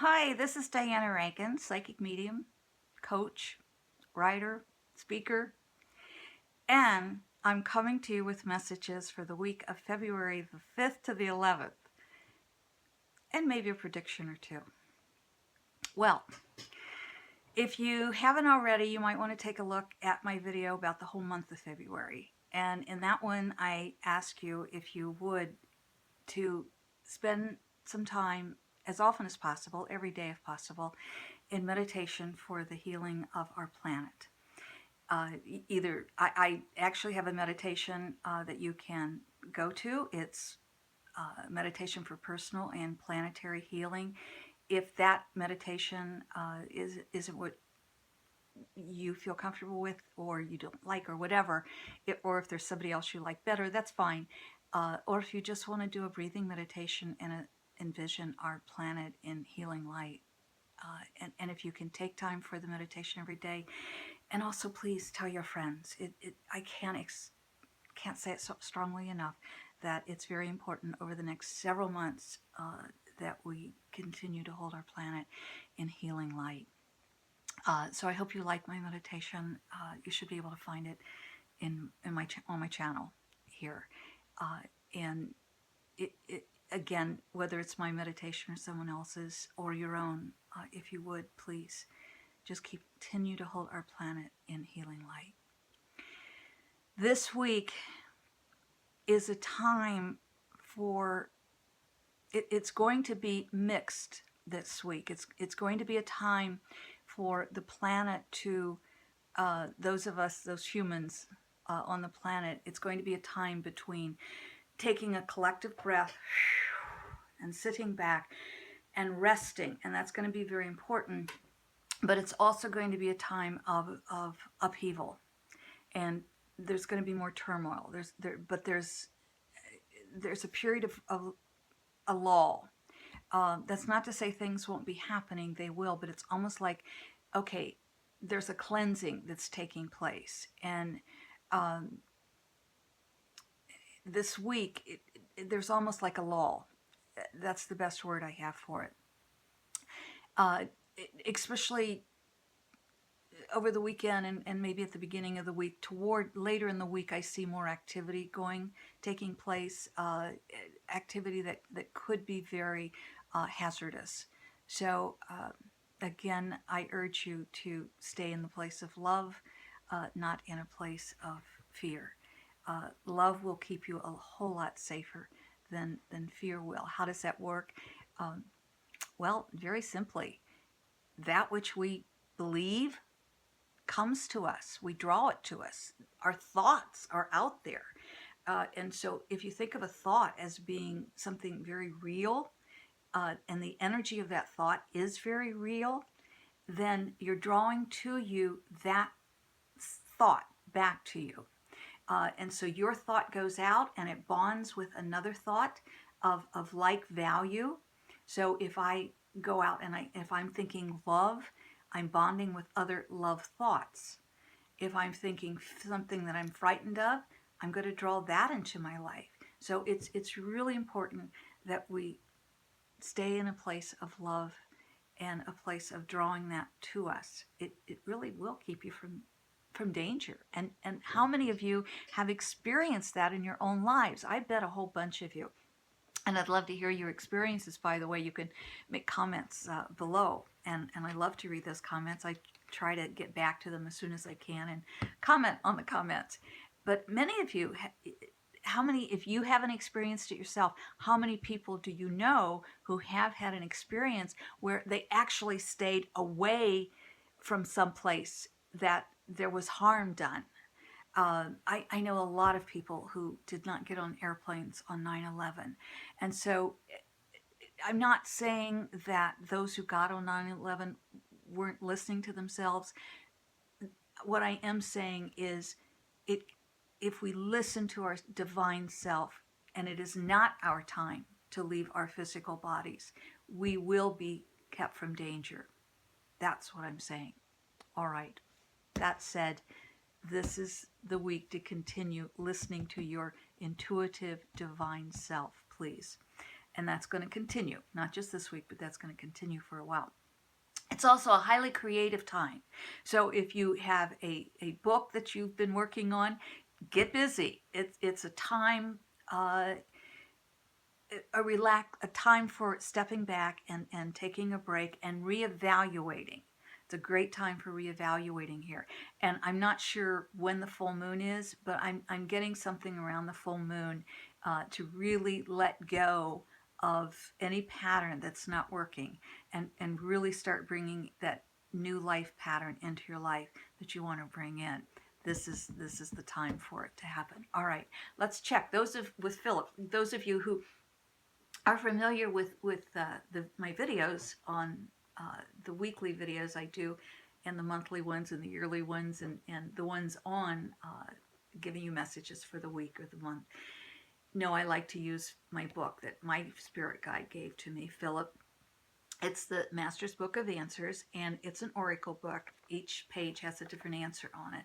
Hi, this is Diana Rankin, psychic medium, coach, writer, speaker, and I'm coming to you with messages for the week of February the 5th to the 11th, and maybe a prediction or two. Well, if you haven't already, you might want to take a look at my video about the whole month of February. And in that one, I ask you if you would to spend some time as often as possible, every day if possible, in meditation for the healing of our planet. I actually have a meditation that you can go to. It's meditation for personal and planetary healing. If that meditation isn't what you feel comfortable with, or you don't like, or whatever, or if there's somebody else you like better, that's fine. Or if you just want to do a breathing meditation and envision our planet in healing light. And if you can take time for the meditation every day, and also please tell your friends. I can't say it so strongly enough that it's very important over the next several months that we continue to hold our planet in healing light. So I hope you like my meditation. You should be able to find it on my channel here. And again, whether it's my meditation or someone else's or your own, if you would, please just continue to hold our planet in healing light. This week is a time for, it's going to be mixed this week. It's going to be a time for the planet to, those of us, those humans on the planet, it's going to be a time between taking a collective breath and sitting back and resting, and that's going to be very important. But it's also going to be a time of upheaval, and there's going to be more turmoil. There's a period of a lull. That's not to say things won't be happening, they will, but it's almost like, okay, there's a cleansing that's taking place. And this week, there's almost like a lull. That's the best word I have for it. Especially over the weekend and maybe at the beginning of the week, toward later in the week, I see more activity taking place, activity that could be very hazardous. So again, I urge you to stay in the place of love, not in a place of fear. Love will keep you a whole lot safer than fear will. How does that work? Well, very simply, that which we believe comes to us. We draw it to us. Our thoughts are out there. And so if you think of a thought as being something very real, and the energy of that thought is very real, then you're drawing to you that thought back to you. And so your thought goes out and it bonds with another thought of like value. So if I go out and if I'm thinking love, I'm bonding with other love thoughts. If I'm thinking something that I'm frightened of, I'm going to draw that into my life. So it's really important that we stay in a place of love and a place of drawing that to us. It really will keep you from danger. And how many of you have experienced that in your own lives? I bet a whole bunch of you. And I'd love to hear your experiences, by the way. You can make comments below. And I love to read those comments. I try to get back to them as soon as I can and comment on the comments. But many of you, if you haven't experienced it yourself, how many people do you know who have had an experience where they actually stayed away from some place that there was harm done? I know a lot of people who did not get on airplanes on 9/11. And so I'm not saying that those who got on 9/11 weren't listening to themselves. What I am saying is, if we listen to our divine self, and it is not our time to leave our physical bodies, we will be kept from danger. That's what I'm saying. All right. That said, this is the week to continue listening to your intuitive divine self, please. And that's going to continue, not just this week, but that's going to continue for a while. It's also a highly creative time. So if you have a book that you've been working on, get busy. It's a time, a time for stepping back and taking a break and reevaluating. It's a great time for reevaluating here. And I'm not sure when the full moon is, but I'm getting something around the full moon to really let go of any pattern that's not working and really start bringing that new life pattern into your life that you want to bring in. This is the time for it to happen. All right, let's check. With Philip, those of you who are familiar with my videos on the weekly videos I do, and the monthly ones and the yearly ones, and the ones on giving you messages for the week or the month. No, I like to use my book that my spirit guide gave to me, Philip. It's the Master's Book of Answers, and it's an oracle book. Each page has a different answer on it.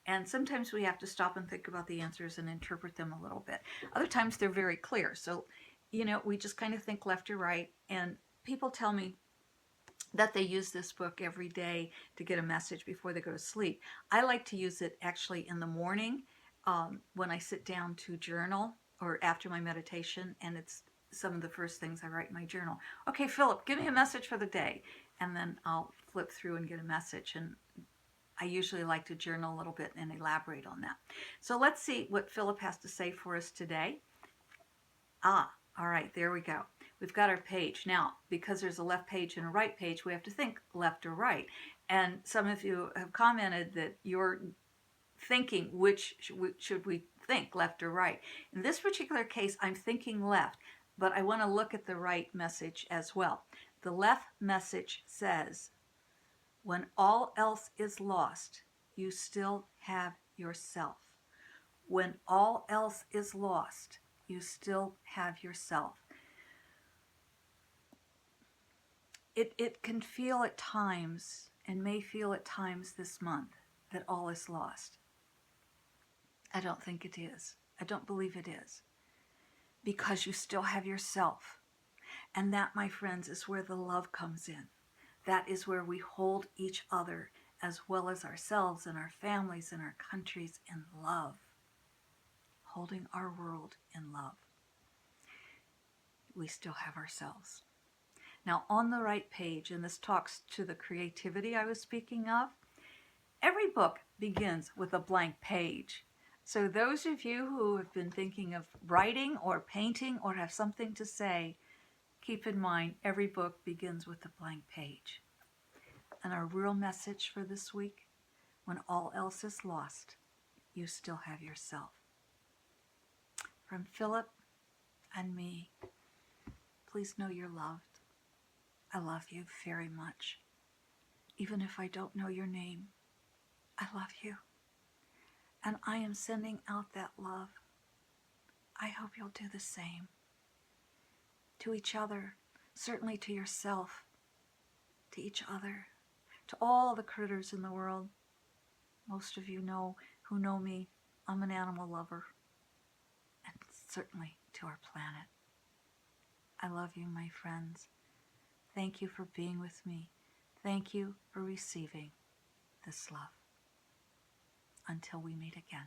And sometimes we have to stop and think about the answers and interpret them a little bit. Other times they're very clear. So, we just kind of think left or right. And people tell me that they use this book every day to get a message before they go to sleep. I like to use it actually in the morning when I sit down to journal or after my meditation, and it's some of the first things I write in my journal. Okay, Philip, give me a message for the day. And then I'll flip through and get a message. And I usually like to journal a little bit and elaborate on that. So let's see what Philip has to say for us today. All right, there we go. We've got our page. Now, because there's a left page and a right page, we have to think left or right. And some of you have commented that you're thinking which should we think, left or right. In this particular case, I'm thinking left, but I want to look at the right message as well. The left message says, when all else is lost, you still have yourself. When all else is lost, you still have yourself. It can feel at times, and may feel at times this month, that all is lost. I don't think it is. I don't believe it is. Because you still have yourself. And that, my friends, is where the love comes in. That is where we hold each other as well as ourselves and our families and our countries in love. Holding our world in love. We still have ourselves. Now, on the right page, and this talks to the creativity I was speaking of, every book begins with a blank page. So those of you who have been thinking of writing or painting or have something to say, keep in mind every book begins with a blank page. And our real message for this week, when all else is lost, you still have yourself. From Philip and me, please know you're loved. I love you very much. Even if I don't know your name, I love you. And I am sending out that love. I hope you'll do the same. To each other, certainly to yourself, to each other, to all the critters in the world. Most of you who know me, I'm an animal lover. And certainly to our planet. I love you, my friends. Thank you for being with me. Thank you for receiving this love. Until we meet again.